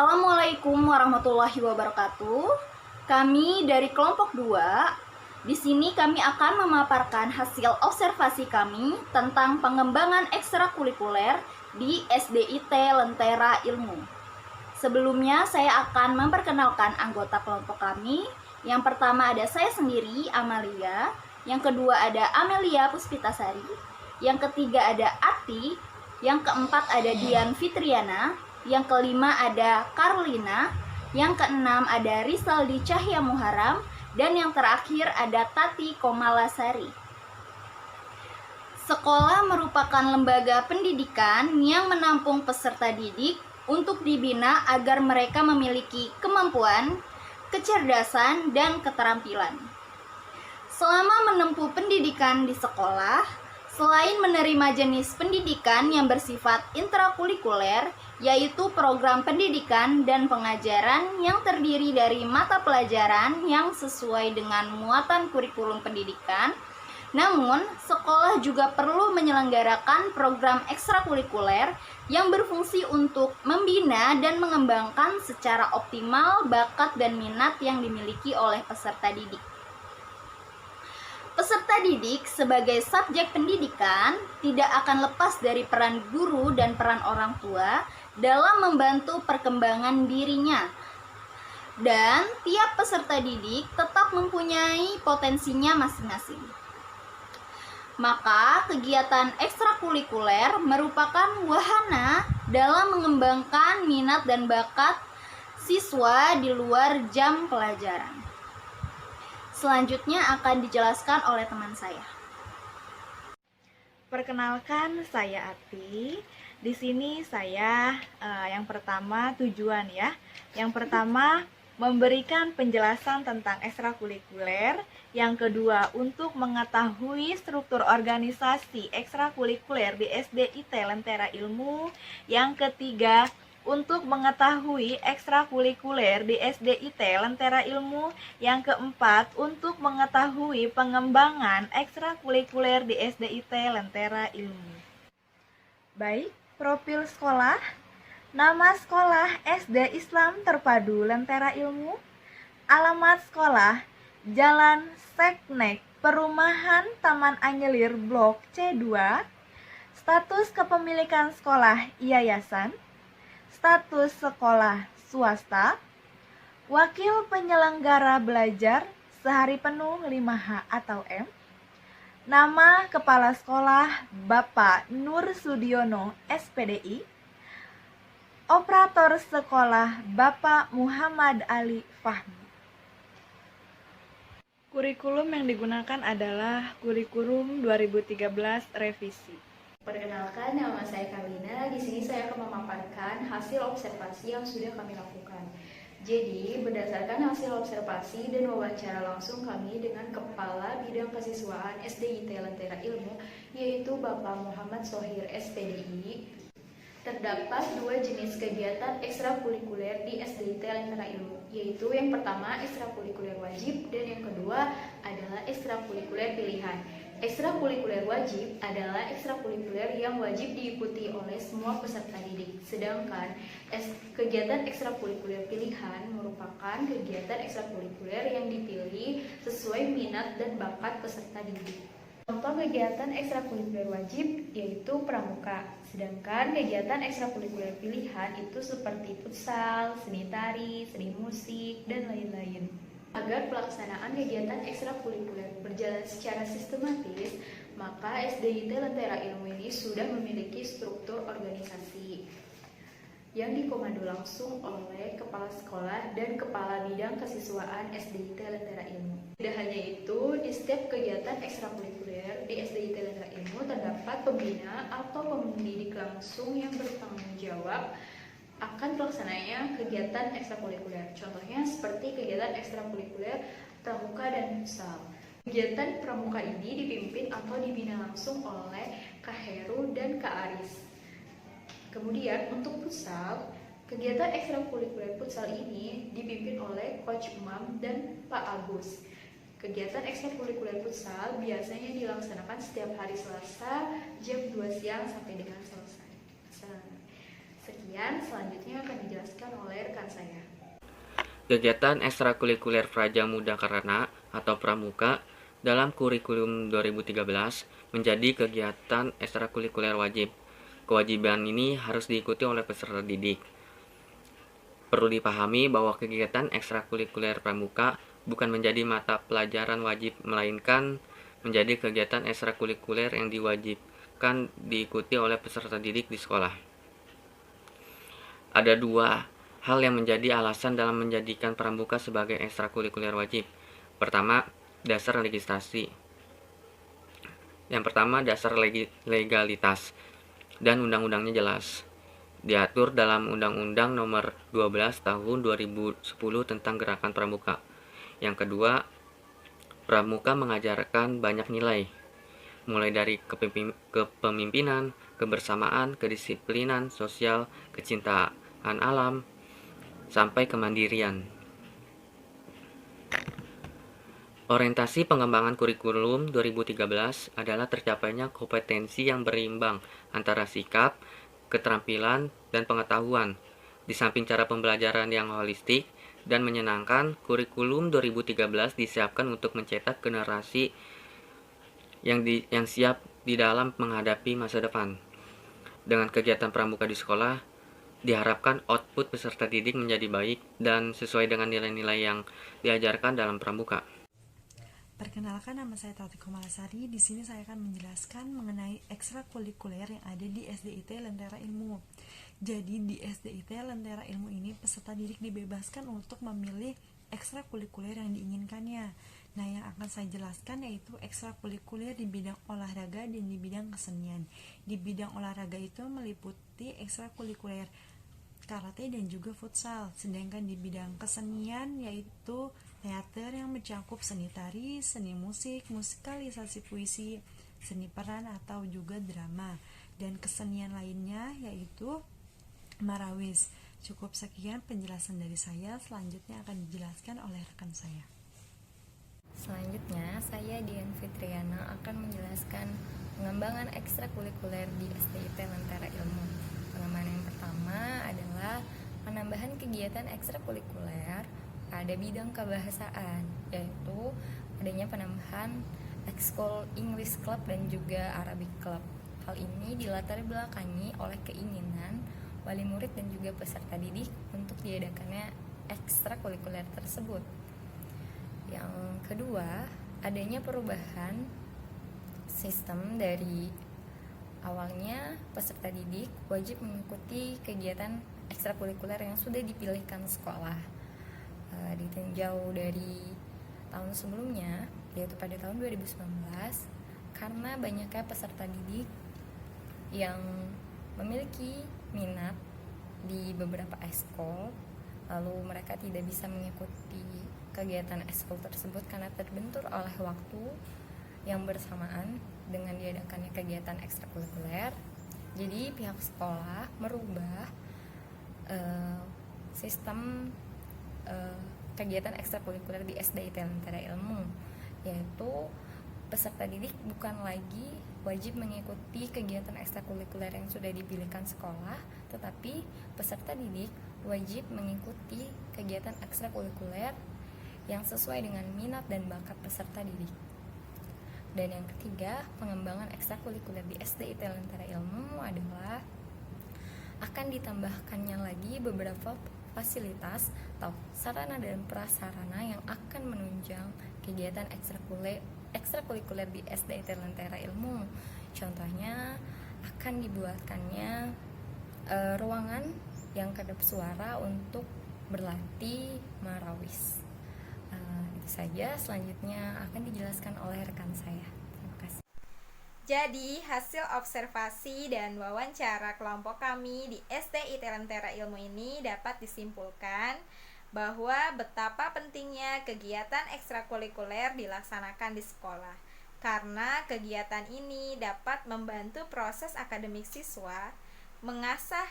Assalamualaikum warahmatullahi wabarakatuh. Kami dari kelompok 2. Di sini kami akan memaparkan hasil observasi kami tentang pengembangan ekstrakurikuler di SDIT Lentera Ilmu. Sebelumnya saya akan memperkenalkan anggota kelompok kami. Yang pertama ada saya sendiri, Amalia. Yang kedua ada Amelia Puspitasari. Yang ketiga ada Ati. Yang keempat ada Dian Fitriana. Yang kelima ada Carlina. Yang keenam ada Rizaldi Cahya Muharam. Dan yang terakhir ada Tati Komalasari. Sekolah merupakan lembaga pendidikan yang menampung peserta didik untuk dibina agar mereka memiliki kemampuan, kecerdasan, dan keterampilan. Selama menempuh pendidikan di sekolah, selain menerima jenis pendidikan yang bersifat intrakurikuler, yaitu program pendidikan dan pengajaran yang terdiri dari mata pelajaran yang sesuai dengan muatan kurikulum pendidikan, namun sekolah juga perlu menyelenggarakan program ekstrakurikuler yang berfungsi untuk membina dan mengembangkan secara optimal bakat dan minat yang dimiliki oleh peserta didik. Peserta didik sebagai subjek pendidikan tidak akan lepas dari peran guru dan peran orang tua dalam membantu perkembangan dirinya. Dan tiap peserta didik tetap mempunyai potensinya masing-masing. Maka kegiatan ekstrakurikuler merupakan wahana dalam mengembangkan minat dan bakat siswa di luar jam pelajaran. Selanjutnya akan dijelaskan oleh teman saya. Perkenalkan, saya Ati. Di sini saya yang pertama tujuan ya. Yang pertama memberikan penjelasan tentang ekstrakurikuler. Yang kedua untuk mengetahui struktur organisasi ekstrakurikuler di SDIT Lentera Ilmu. Yang ketiga untuk mengetahui ekstrakurikuler di SDIT Lentera Ilmu. Yang keempat, untuk mengetahui pengembangan ekstrakurikuler di SDIT Lentera Ilmu. Baik, profil sekolah. Nama sekolah SD Islam Terpadu Lentera Ilmu. Alamat sekolah Jalan Seknek, Perumahan Taman Anyelir Blok C2. Status kepemilikan sekolah yayasan. Status sekolah swasta. Wakil penyelenggara belajar sehari penuh 5H atau M. Nama kepala sekolah Bapak Nur Sudiono SPDI. Operator sekolah Bapak Muhammad Ali Fahmi. Kurikulum yang digunakan adalah kurikulum 2013 revisi. Perkenalkan, nama saya Carlina. Di sini saya akan memaparkan hasil observasi yang sudah kami lakukan. Jadi, berdasarkan hasil observasi dan wawancara langsung kami dengan Kepala Bidang Kesiswaan SDIT Lentera Ilmu, yaitu Bapak Muhammad Sohir SPDI, terdapat dua jenis kegiatan ekstrakurikuler di SDIT Lentera Ilmu, yaitu yang pertama ekstrakurikuler wajib dan yang kedua adalah ekstrakurikuler pilihan. Ekstrakurikuler wajib adalah ekstrakurikuler yang wajib diikuti oleh semua peserta didik, sedangkan kegiatan ekstrakurikuler pilihan merupakan kegiatan ekstrakurikuler yang dipilih sesuai minat dan bakat peserta didik. Contoh kegiatan ekstrakurikuler wajib yaitu pramuka, sedangkan kegiatan ekstrakurikuler pilihan itu seperti futsal, seni tari, seni musik, dan lain-lain. Agar pelaksanaan kegiatan ekstrakurikuler berjalan secara sistematis, maka SDIT Lentera Ilmu ini sudah memiliki struktur organisasi yang dikomando langsung oleh Kepala Sekolah dan Kepala Bidang Kesiswaan SDIT Lentera Ilmu. Tidak hanya itu, di setiap kegiatan ekstrakurikuler di SDIT Lentera Ilmu terdapat pembina atau pendidik langsung yang bertanggung jawab akan pelaksananya kegiatan ekstrakurikuler. Contohnya seperti kegiatan ekstrakurikuler pramuka dan futsal. Kegiatan pramuka ini dipimpin atau dibina langsung oleh Kak Heru dan Kak Aris. Kemudian untuk futsal, kegiatan ekstrakurikuler futsal ini dipimpin oleh Coach Umam dan Pak Agus. Kegiatan ekstrakurikuler futsal biasanya dilaksanakan setiap hari Selasa jam 2 siang sampai dengan selesai. Sekian, selanjutnya akan dijelaskan oleh rekan Kegiatan ekstrakurikuler Praja Muda Karana atau Pramuka dalam kurikulum 2013 menjadi kegiatan ekstrakurikuler wajib. Kewajiban ini harus diikuti oleh peserta didik. Perlu dipahami bahwa kegiatan ekstrakurikuler Pramuka bukan menjadi mata pelajaran wajib, melainkan menjadi kegiatan ekstrakurikuler yang diwajibkan diikuti oleh peserta didik di sekolah. Ada dua hal yang menjadi alasan dalam menjadikan pramuka sebagai ekstrakurikuler wajib. Pertama, dasar legislasi. Yang pertama, dasar legalitas dan undang-undangnya jelas. Diatur dalam Undang-Undang Nomor 12 Tahun 2010 tentang Gerakan Pramuka. Yang kedua, pramuka mengajarkan banyak nilai, mulai dari kepemimpinan, kebersamaan, kedisiplinan sosial, kecintaan alam, sampai kemandirian. Orientasi pengembangan kurikulum 2013 adalah tercapainya kompetensi yang berimbang antara sikap, keterampilan, dan pengetahuan. Di samping cara pembelajaran yang holistik dan menyenangkan, kurikulum 2013 disiapkan untuk mencetak generasi yang siap di dalam menghadapi masa depan. Dengan kegiatan pramuka di sekolah, diharapkan output peserta didik menjadi baik dan sesuai dengan nilai-nilai yang diajarkan dalam pramuka. Perkenalkan, nama saya Tati Komalasari. Di sini saya akan menjelaskan mengenai ekstrakurikuler yang ada di SDIT Lentera Ilmu. Jadi di SDIT Lentera Ilmu ini peserta didik dibebaskan untuk memilih ekstrakurikuler yang diinginkannya. Nah, yang akan saya jelaskan yaitu ekstrakurikuler di bidang olahraga dan di bidang kesenian. Di bidang olahraga itu meliputi ekstrakurikuler karate dan juga futsal. Sedangkan di bidang kesenian yaitu teater yang mencakup seni tari, seni musik, musikalisasi puisi, seni peran atau juga drama. Dan kesenian lainnya yaitu marawis. Cukup sekian penjelasan dari saya, selanjutnya akan dijelaskan oleh rekan saya. Selanjutnya, saya Dian Fitriana akan menjelaskan pengembangan ekstrakurikuler di SDIT Lentera Ilmu. Pengembangan yang pertama adalah penambahan kegiatan ekstrakurikuler pada bidang kebahasaan, yaitu adanya penambahan ekskul English Club dan juga Arabic Club. Hal ini dilatar belakangi oleh keinginan wali murid dan juga peserta didik untuk diadakannya ekstrakurikuler tersebut. Yang kedua, adanya perubahan sistem dari awalnya peserta didik wajib mengikuti kegiatan ekstrakurikuler yang sudah dipilihkan sekolah. Ditinjau dari tahun sebelumnya, yaitu pada tahun 2019, karena banyaknya peserta didik yang memiliki minat di beberapa ekskul, lalu mereka tidak bisa mengikuti kegiatan ekskul tersebut karena terbentur oleh waktu yang bersamaan dengan diadakannya kegiatan ekstrakurikuler. Jadi pihak sekolah merubah sistem kegiatan ekstrakurikuler di SDIT Lentera Ilmu, yaitu peserta didik bukan lagi wajib mengikuti kegiatan ekstrakurikuler yang sudah dipilihkan sekolah, tetapi peserta didik wajib mengikuti kegiatan ekstrakurikuler yang sesuai dengan minat dan bakat peserta didik. Dan yang ketiga, pengembangan ekstrakurikuler di SDIT Lentera Ilmu adalah akan ditambahkannya lagi beberapa fasilitas atau sarana dan prasarana yang akan menunjang kegiatan ekstrakurikuler di SDIT Lentera Ilmu. Contohnya akan dibuatkannya ruangan yang kedap suara untuk berlatih marawis. Itu saja, selanjutnya akan dijelaskan oleh rekan saya. Terima kasih. Jadi, hasil observasi dan wawancara kelompok kami di SDIT Lentera Ilmu ini dapat disimpulkan bahwa betapa pentingnya kegiatan ekstrakurikuler dilaksanakan di sekolah. Karena kegiatan ini dapat membantu proses akademik siswa, mengasah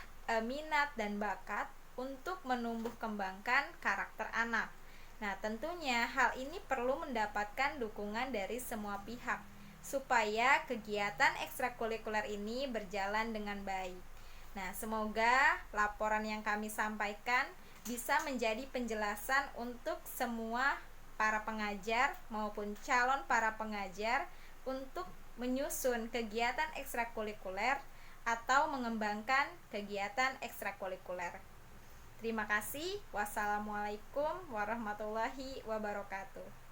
minat dan bakat untuk menumbuh kembangkan karakter anak. Nah, tentunya hal ini perlu mendapatkan dukungan dari semua pihak supaya kegiatan ekstrakurikuler ini berjalan dengan baik. Nah, semoga laporan yang kami sampaikan bisa menjadi penjelasan untuk semua para pengajar maupun calon para pengajar untuk menyusun kegiatan ekstrakurikuler atau mengembangkan kegiatan ekstrakurikuler. Terima kasih. Wassalamualaikum warahmatullahi wabarakatuh.